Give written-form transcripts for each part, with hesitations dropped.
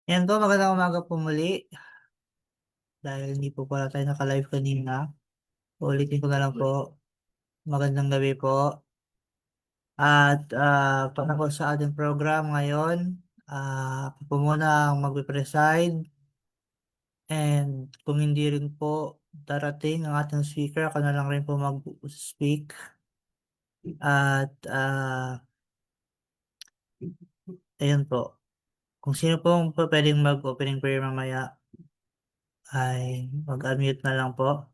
Ayan po, magandang umaga po muli. Dahil hindi po pala tayo naka-live kanina, uulitin ko na lang po. Magandang gabi po. At para po sa ating program ngayon, ako po muna ang magpe-preside. And kung hindi rin po darating ang ating speaker, ako na lang rin po mag-speak. At ayun po. Kung sino pong pwedeng mag-opening prayer mamaya, ay mag-unmute na lang po.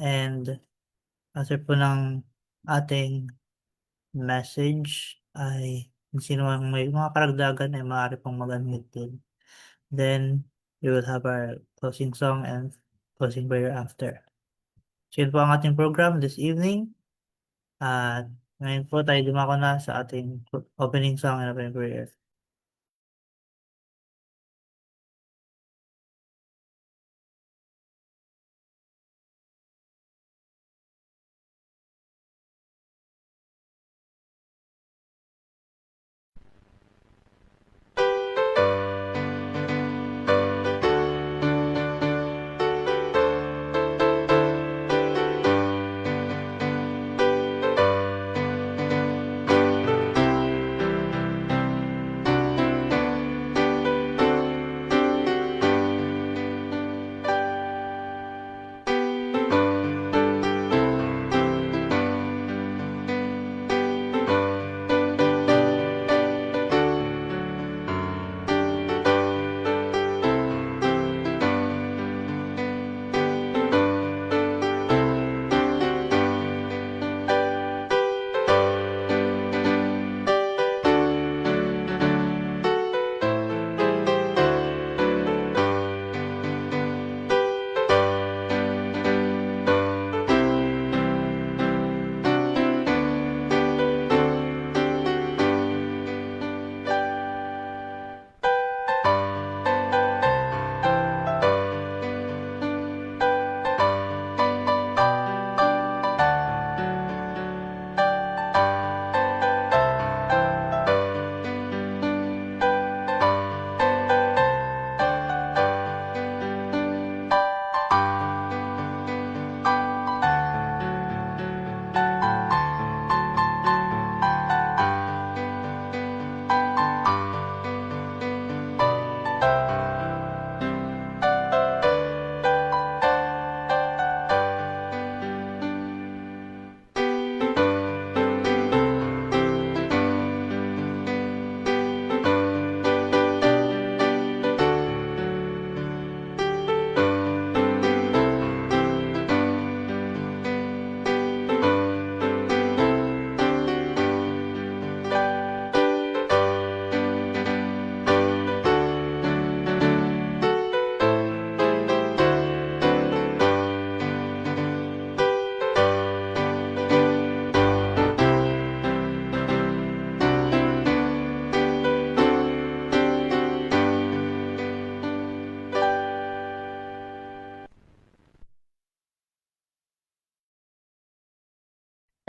And after po ng ating message ay kung sino ang may mga karagdagan ay maaari pong mag-unmute din. Then, we will have our closing song and closing prayer after. So, yun po ang ating program this evening. At ngayon po tayo dumako na sa ating opening song and opening prayer.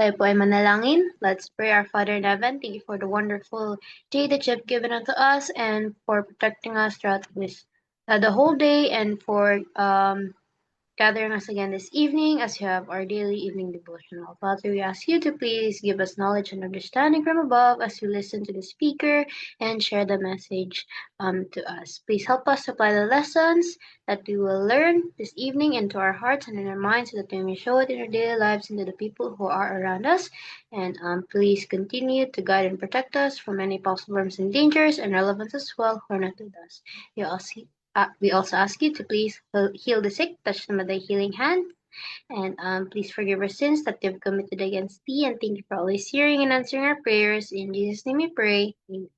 Tayo po ay manalangin. Let's pray. Our Father in heaven, thank you for the wonderful day that you have given unto us and for protecting us throughout the whole day and for gathering us again this evening as we have our daily evening devotional. Father, we ask you to please give us knowledge and understanding from above as we listen to the speaker and share the message to us. Please help us apply the lessons that we will learn this evening into our hearts and in our minds so that we may show it in our daily lives and to the people who are around us. And please continue to guide and protect us from any possible harms and dangers and relevance as well who are not with us. We also ask you to please heal the sick, touch them with a healing hand, and please forgive our sins that we have committed against thee. And thank you for always hearing and answering our prayers. In Jesus' name we pray. Amen.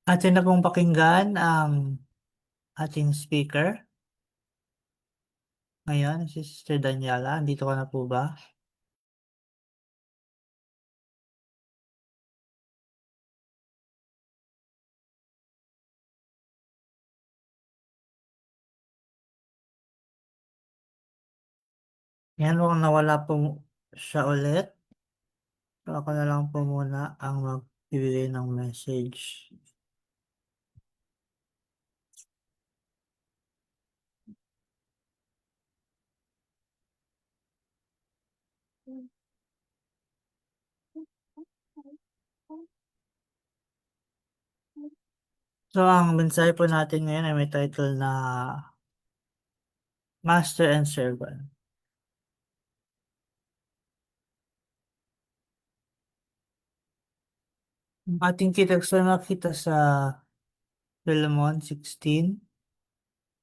Atin na pong pakinggan ang ating speaker ngayon, si Sister Daniela. Andito ka na po ba? Yan, mukhang nawala po siya ulit. So, ako na lang po muna ang magbibigay ng message. So, ang mensahe po natin ngayon ay may title na Master and Servant. Ang ating kiteksto na nakita sa Philemon 16.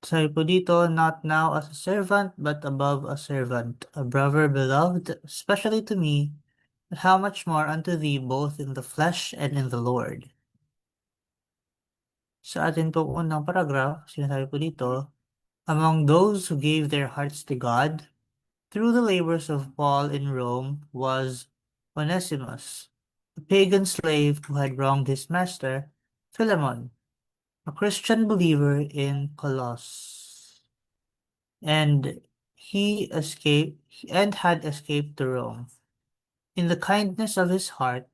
Sabi po dito, not now as a servant, but above a servant, a brother beloved, especially to me, but how much more unto thee both in the flesh and in the Lord. Sa atin po unang paragraph, sinasabi po dito, among those who gave their hearts to God, through the labors of Paul in Rome, was Onesimus, a pagan slave who had wronged his master, Philemon, a Christian believer in Colossus, and he escaped and had escaped to Rome. In the kindness of his heart,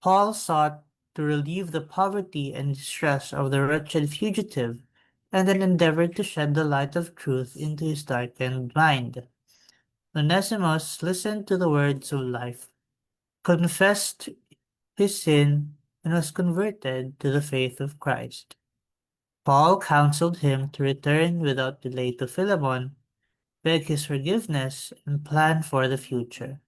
Paul sought to relieve the poverty and distress of the wretched fugitive, and then endeavored to shed the light of truth into his darkened mind. Onesimus listened to the words of life, confessed his sin, and was converted to the faith of Christ. Paul counseled him to return without delay to Philemon, beg his forgiveness, and plan for the future.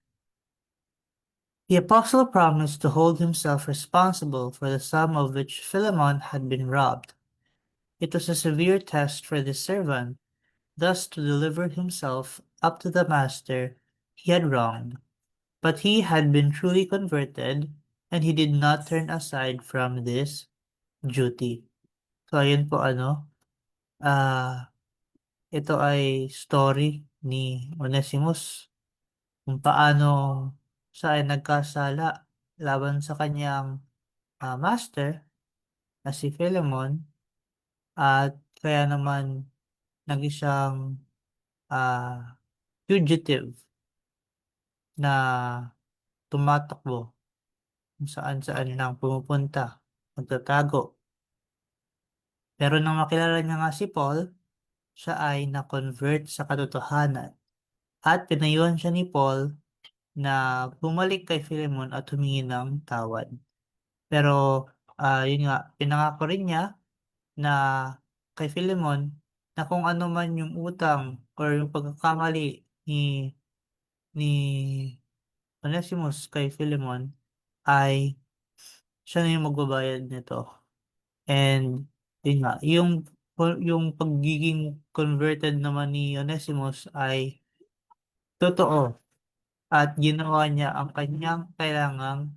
The apostle promised to hold himself responsible for the sum of which Philemon had been robbed. It was a severe test for this servant, thus to deliver himself up to the master he had wronged. But he had been truly converted, and he did not turn aside from this duty. So, ayun po ah, ito ay story ni Onesimus kung paano siya ay nagkasala laban sa kanyang master na si Philemon at kaya naman naging siyang ah, fugitive na tumatakbo kung saan-saan lang pumupunta, magtatago. Pero nang makilala niya nga si Paul, siya ay na-convert sa katotohanan at pinayuhan siya ni Paul na bumalik kay Philemon at humingi ng tawad. Pero yun nga, pinangako rin niya na kay Philemon na kung ano man yung utang or yung pagkakamali ni Onesimus kay Philemon ay siya na yung magbabayad nito. And yun nga, yung pagiging converted naman ni Onesimus ay totoo at ginawa niya ang kanyang kailangang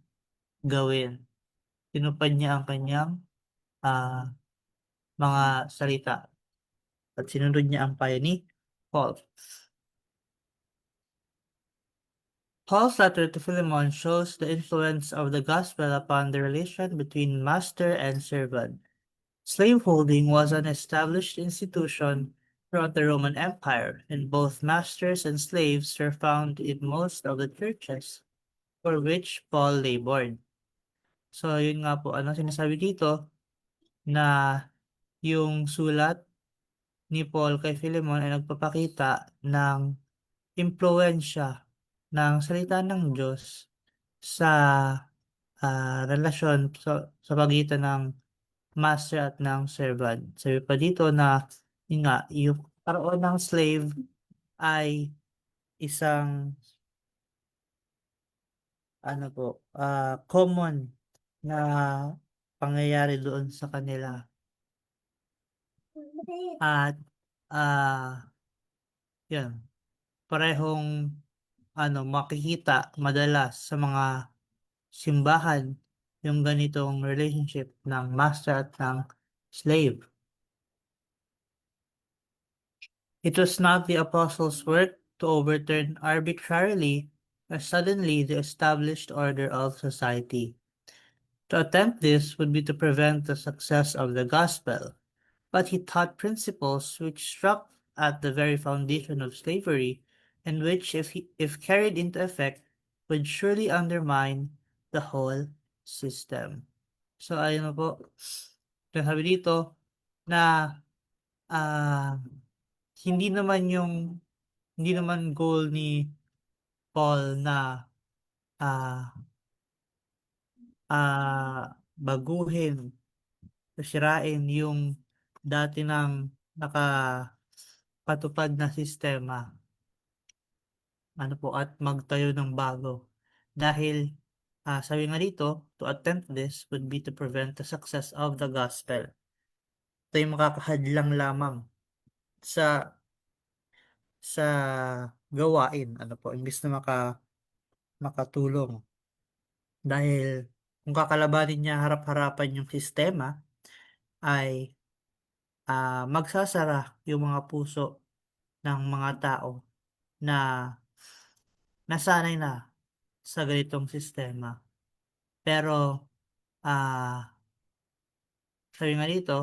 gawin. Tinupad niya ang kanyang ah, mga salita at sinunod niya ang payo ni Paul. Paul's letter to Philemon shows the influence of the gospel upon the relation between master and servant. Slaveholding was an established institution throughout the Roman Empire, and both masters and slaves were found in most of the churches for which Paul labored. So, yun nga po, sinasabi dito na yung sulat ni Paul kay Philemon ay nagpapakita ng impluwensya ng salita ng Diyos sa relasyon sa pagitan ng master at ng servant. Sabi pa dito na yun nga, yung karoon ng slave ay isang common na pangyayari doon sa kanila. At yun, parehong makikita madalas sa mga simbahan yung ganitong relationship ng master at ng slave. It was not the apostles' work to overturn arbitrarily or suddenly the established order of society. To attempt this would be to prevent the success of the gospel, but he taught principles which struck at the very foundation of slavery, and which, if carried into effect, would surely undermine the whole system. So, ayun na po. Sabi dito na ah, hindi naman hindi naman goal ni Paul na ah, baguhin o sirain yung dati ng nakapatupad na sistema, ano po, at magtayo ng bago. Dahil, sabi nga dito, to attempt this would be to prevent the success of the gospel. Ito yung makakahadlang lamang sa sa gawain, ano po, imbis na makatulong. Dahil kung kakalabanin niya harap-harapan yung sistema, ay magsasara yung mga puso ng mga tao na nasanay na sa ganitong sistema. Pero, ah, sabi nga dito,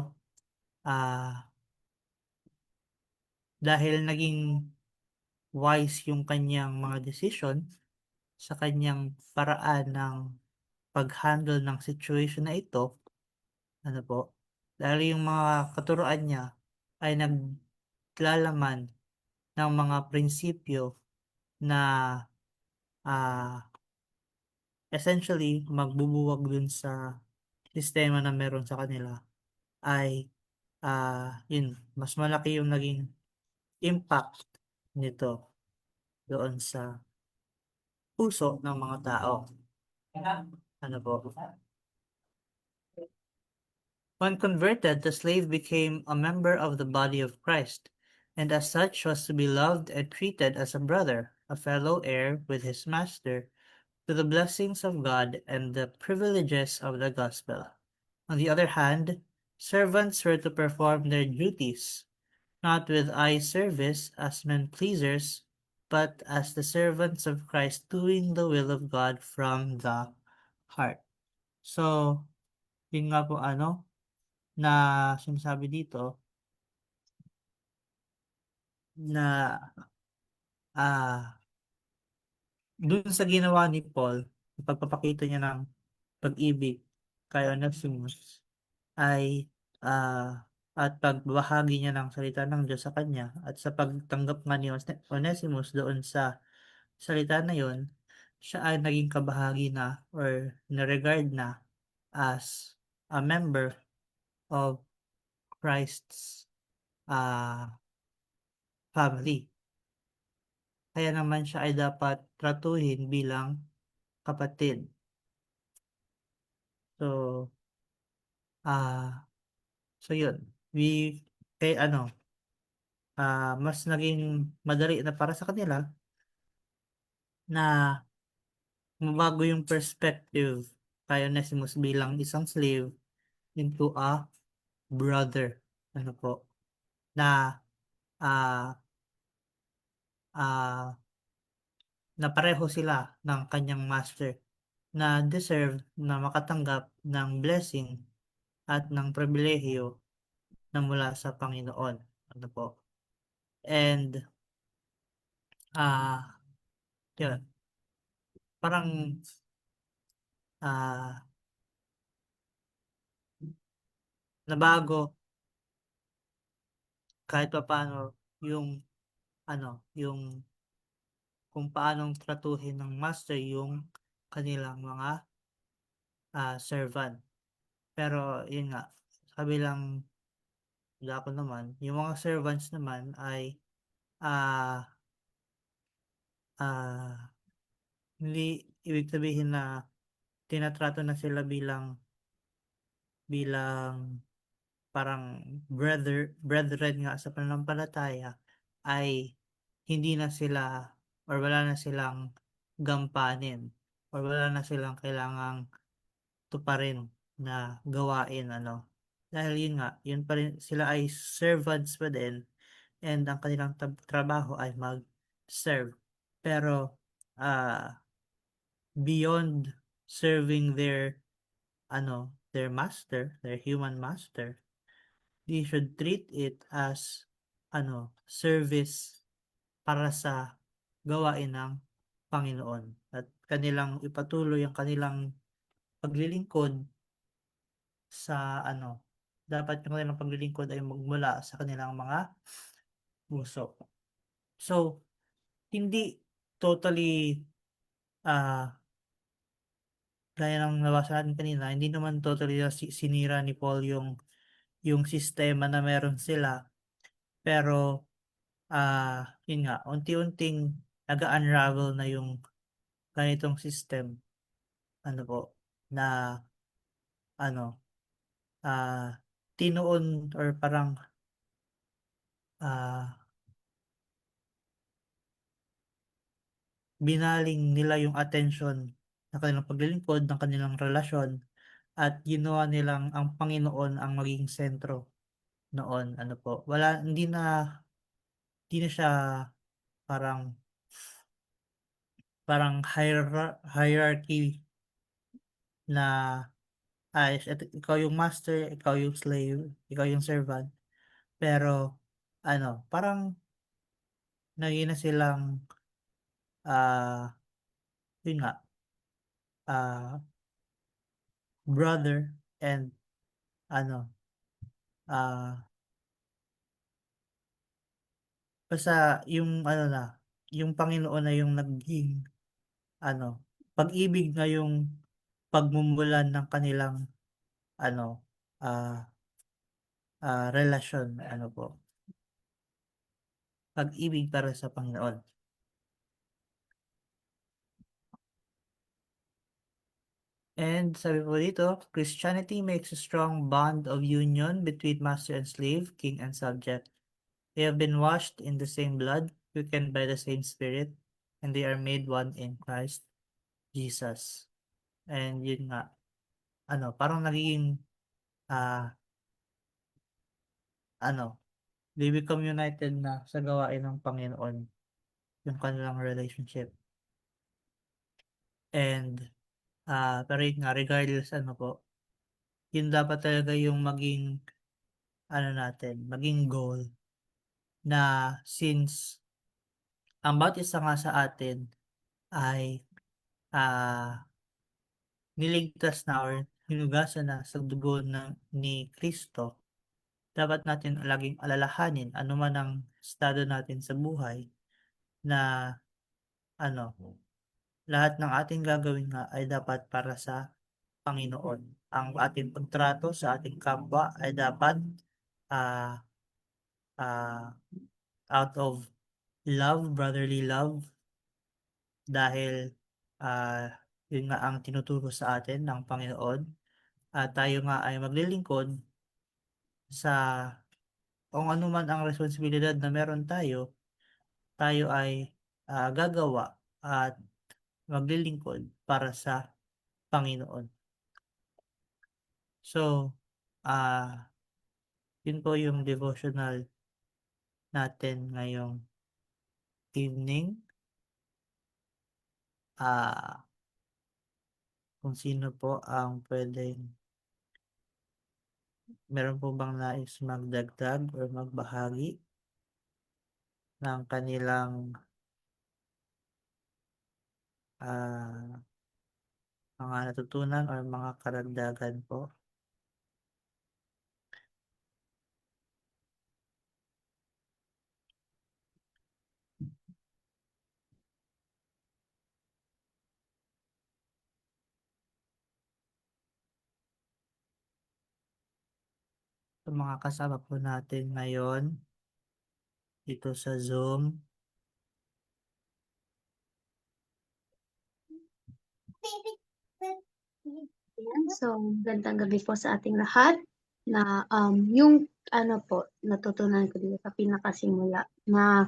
ah, dahil naging wise yung kanyang mga decision sa kanyang paraan ng pag-handle ng situation na ito, ano po, dahil yung mga katuruan niya ay naglalaman ng mga prinsipyo na ah, essentially magbubuwag dun sa sistema na meron sa kanila, ay yun, mas malaki yung naging impact nito doon sa puso ng mga tao. Ano po? When converted, the slave became a member of the body of Christ, and as such was to be loved and treated as a brother, a fellow heir with his master, to the blessings of God and the privileges of the gospel. On the other hand, servants were to perform their duties, not with eye service as men pleasers, but as the servants of Christ doing the will of God from the heart. So, yun nga po na sinasabi dito na ah dun sa ginawa ni Paul, pagpapakita niya ng pag-ibig kay Onesimus ay at pagbabahagi niya ng salita ng Diyos sa kanya at sa pagtanggap nga ni Onesimus doon sa salita na yon, siya ay naging kabahagi na or na-regard na as a member of Christ's family. Kaya naman siya ay dapat tratuhin bilang kapatid. So, ah, so yun. Kay mas naging madali na para sa kanila na mabago yung perspective kay Onesimus bilang isang slave into a brother. Ano po? Na ah ah na pareho sila ng kanyang master na deserve na makatanggap ng blessing at ng pribilehiyo na mula sa Panginoon. Ano po? And ah yun, parang ah nabago kahit papaano yung yung kung paanong tratuhin ng master yung kanilang mga servant. Pero yun nga, sa kabilang dako naman, yung mga servants naman ay ah ah hindi ibig sabihin na tinatrato na sila bilang parang brethren nga sa pananampalataya, ay hindi na sila or wala na silang gampanin or wala na silang kailangang tuparin na gawain ano. Dahil yun nga, yun pa rin, sila ay servants pa din and ang kanilang trabaho ay mag-serve. Pero beyond serving their master, their human master, they should treat it as service para sa gawain ng Panginoon at kanilang ipatuloy ang kanilang paglilingkod sa dapat yung kanilang paglilingkod ay magmula sa kanilang mga puso. So, hindi totally ah gaya ng nabasa natin kanina, hindi naman totally na sinira ni Paul yung sistema na meron sila. Pero yun nga, unti-unting nag-unravel na yung ganitong system, ano po, na ano, ah, tinuon or parang ah, binaling nila yung attention ng kanilang paglilingkod, ng kanilang relasyon, at ginawa nilang ang Panginoon ang maging sentro noon. Ano po, hindi na siya parang hierarchy na ikaw yung master, ikaw yung slave, ikaw yung servant. Pero parang naging na silang ah yun nga, ah brother and ano ah basta yung yung Panginoon na yung naging ano, pag-ibig na yung pagmumulan ng kanilang ano relasyon, po, pag-ibig para sa Panginoon. And sabi po dito, Christianity makes a strong bond of union between master and slave, king and subject. They have been washed in the same blood, quickened by the same Spirit, and they are made one in Christ Jesus. And yun nga, parang naging, ah, ano, they become united na sa gawain ng Panginoon, yung kanilang relationship. And, pero yun nga, regardless po, yun dapat talaga yung maging, maging goal na since ang bawat isa nga sa atin ay niligtas na or hinugasan na sa dugo ni Kristo, dapat natin laging alalahanin anuman ang estado natin sa buhay na ano, lahat ng ating gagawin nga ay dapat para sa Panginoon. Ang ating pagtrato sa ating kapwa ay dapat ah ah, out of love, brotherly love, dahil yun nga ang tinuturo sa atin ng Panginoon at tayo nga ay maglilingkod sa kung ano man ang responsibilidad na meron tayo, tayo ay gagawa at maglilingkod para sa Panginoon. So, yun po yung devotional natin ngayong evening. Kung sino po ang pwedeng meron po bang nais magdagdag or magbahagi ng kanilang ah, mga natutunan or mga karagdagan po sa mga kasama po natin ngayon dito sa Zoom. Ayan, so magandang gabi po sa ating lahat na yung po, natutunan ko dito sa pinakasimula na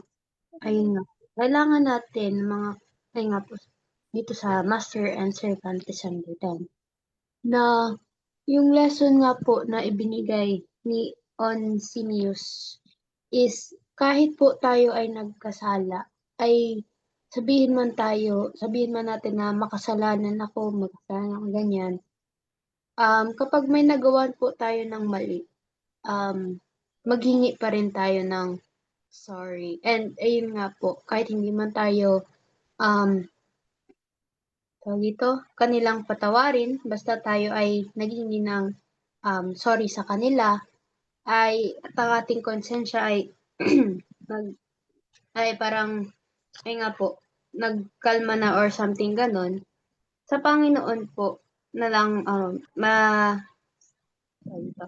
ayun nga, kailangan natin mga ayun nga po dito sa master and servant descendant. na yung lesson nga po na ibinigay ni Onesimus is kahit po tayo ay nagkasala, ay sabihin man natin na makasalanan ako, makasalanan ako, ganyan. Kapag may nagawan po tayo ng mali, maghingi pa rin tayo ng sorry. And ayun nga po, kahit hindi man tayo um, tawag dito, kanilang patawarin, basta tayo ay naghihingi ng sorry sa kanila, ay at ang ating konsensya ay nag, ay parang, ay nga po, nagkalma na or something ganon, sa Panginoon po na lang tawag dito,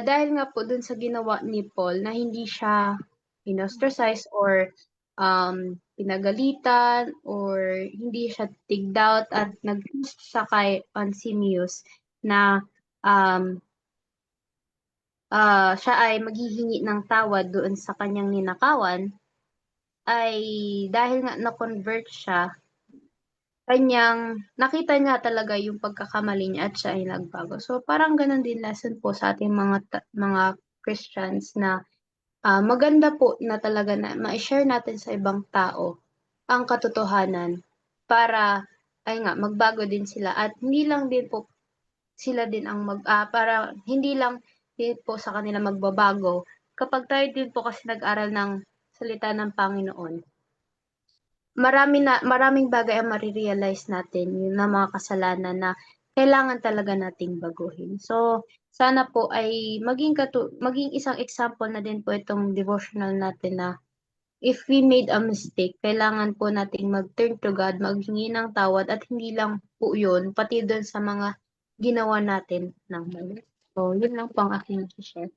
dahil nga po dun sa ginawa ni Paul na hindi siya inostracize or pinagalitan or hindi siya tigged out at nag-post siya kay Onesimus na um, siya ay maghihingi ng tawad doon sa kanyang ninakawan, ay dahil nga na-convert siya, kanyang nakita niya talaga yung pagkakamali niya at siya ay nagbago. So parang ganun din lesson po sa ating mga Christians na maganda po na talaga na ma-share natin sa ibang tao ang katotohanan para ay nga magbago din sila at hindi lang din po sila din ang para hindi lang din po sa kanila magbabago kapag tayo din po kasi nag-aral ng salita ng Panginoon. Maraming bagay ang mare-realize natin yung na mga kasalanan na kailangan talaga nating baguhin. So, sana po ay maging isang example na din po itong devotional natin na if we made a mistake, kailangan po nating mag-turn to God, maghingi ng tawad at hindi lang po yun, pati doon sa mga ginawa natin ng mali. So, yun lang po ang aking share.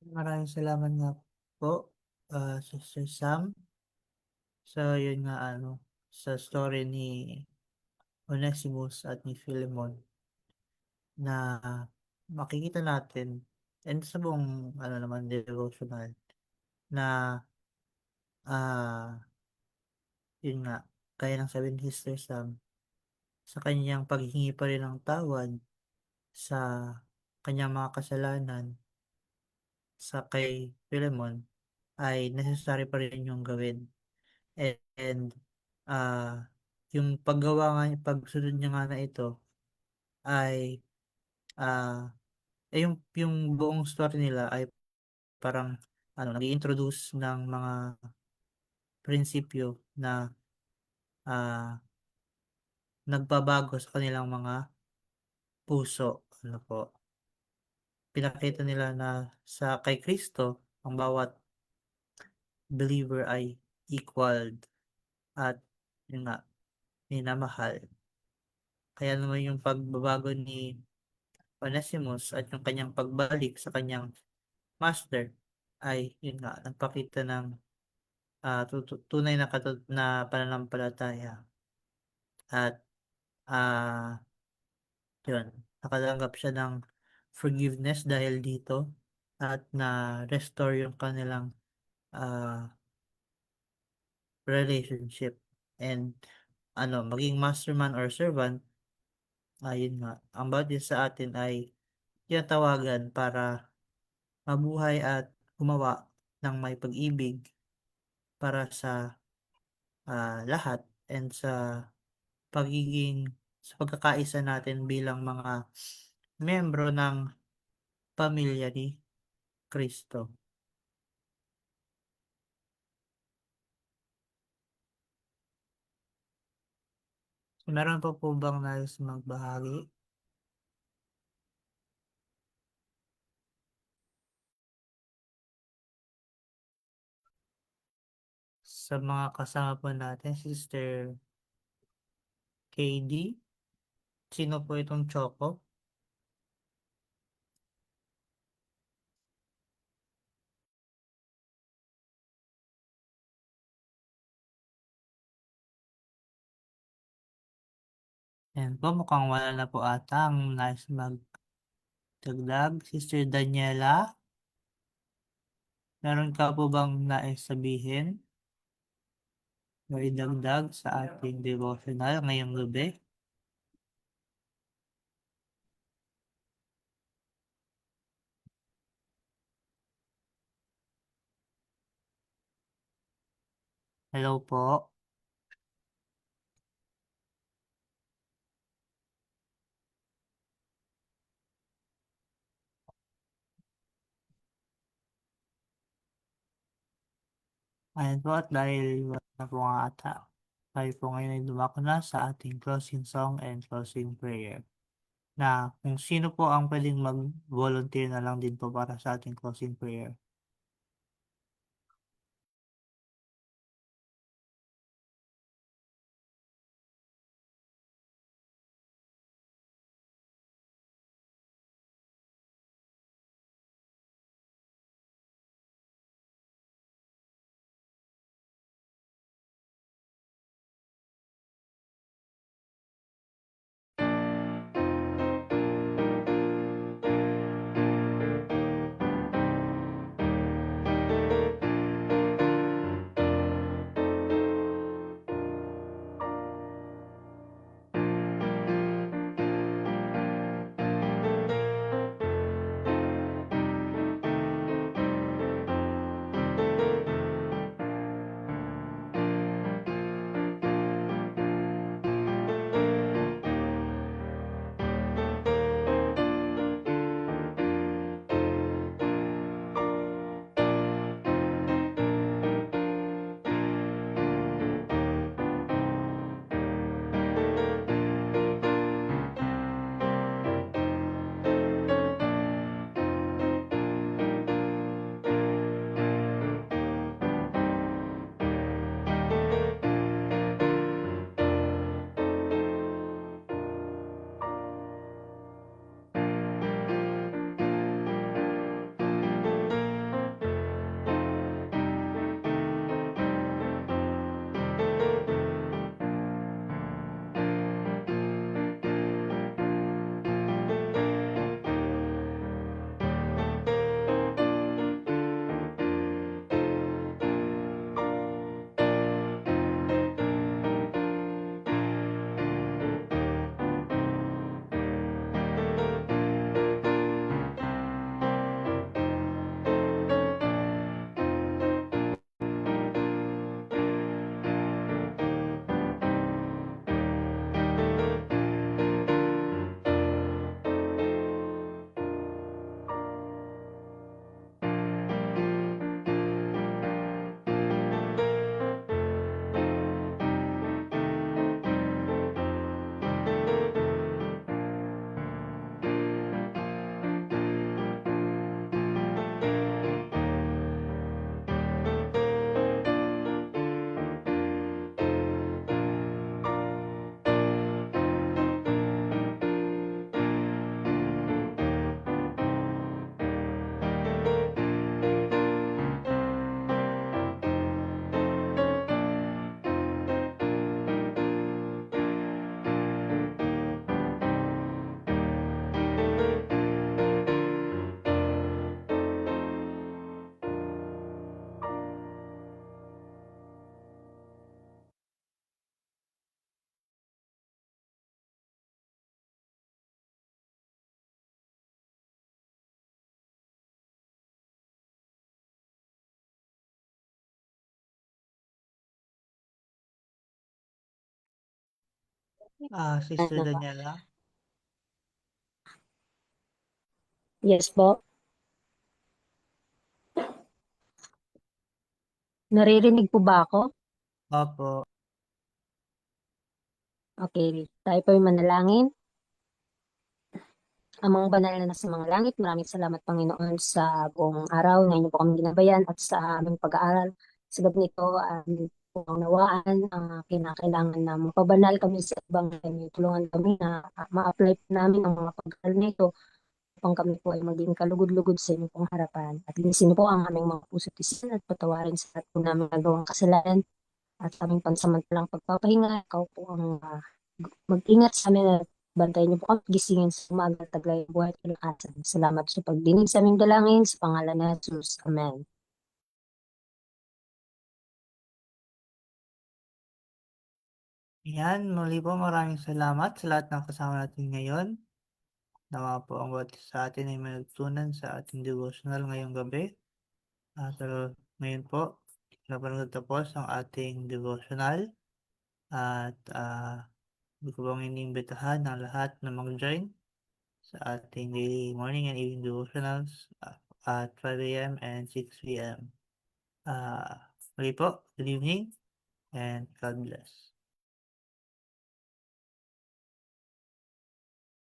Maraming salamat nga po, Sister Sam. So, yun nga sa story ni Onesimus at ni Philemon na makikita natin and sa buong naman devotional na ah yun nga, gaya ng sabi ni Sister Sam, sa kanyang paghingi pa rin ng tawad sa kanyang mga kasalanan sa kay Philemon ay necessary pa rin yung gawin. And ah yung pagsunod niya nga na ito ay ah yung buong story nila ay parang nag-i-introduce ng mga prinsipyo na ah nagbabago sa kanilang mga puso. Po, pinakita nila na sa kay Kristo ang bawat believer ay equaled at yun nga, minamahal. Kaya naman yung pagbabago ni Onesimus at yung kanyang pagbalik sa kanyang master ay yun nga, nagpakita ng tunay na na pananampalataya at ah yun, nakatanggap siya ng forgiveness dahil dito at na-restore yung kanilang ah relationship and maging masterman or servant, ayun nga, ang bawat isa sa atin ay tinatawagan para mabuhay at gumawa ng may pag-ibig para sa lahat and sa pagkakaisa natin bilang mga miyembro ng pamilya ni Kristo. Meron pa po bang nais magbahagi sa mga kasama po natin, Sister KD? Sino po itong Choco? Ayan po, mukhang wala na po ata ang nais magdagdag. Sister Daniela? Meron ka po bang nais sabihin o idagdag sa ating devotional ngayong gabi? Hello po. Ayan po at dahil wala na po nga ata, tayo po ngayon ay dumako na sa ating closing song and closing prayer. Na kung sino po ang pwedeng mag-volunteer na lang din po para sa ating closing prayer. Sister Ano ba? Daniela, Yes po. Naririnig po ba ako? opo, Okay. Tayo po yung manalangin. Amang banal na nasa mga langit, maraming salamat Panginoon sa buong araw na inyo po kami ginabayan at sa aming pag-aaral. Sa gabi nito, po ang nawaan, kinakailangan na mapabanal kami sa ibang kami. Tulungan kami na ma-apply po namin ang mga pag-aaral nito upang kami po ay maging kalugod-lugod sa inyong pong harapan. At linisin niyo po ang aming mga puso't isipan at patawarin sa lahat po namin nagawang kasalanan at aming pansamantalang pagpapahinga. Ikaw po ang mag-ingat sa amin at bantayan niyo po kami gisingin sa umaga at taglay ang buhay at kalakasan. Salamat sa pagdinig sa aming dalangin sa pangalan ni Jesus. Amen. Yan, muli po maraming salamat sa lahat ng kasama natin ngayon. Nawa po ang bawat isa sa atin ay may natutunan sa ating devotional ngayong gabi. Pero ngayon po, napanood tapos ang ating devotional at gusto ko pong iniimbitahan ng lahat na mag-join sa ating daily morning and evening devotionals at 5 a.m. and 6 p.m. Muli po, good evening and God bless.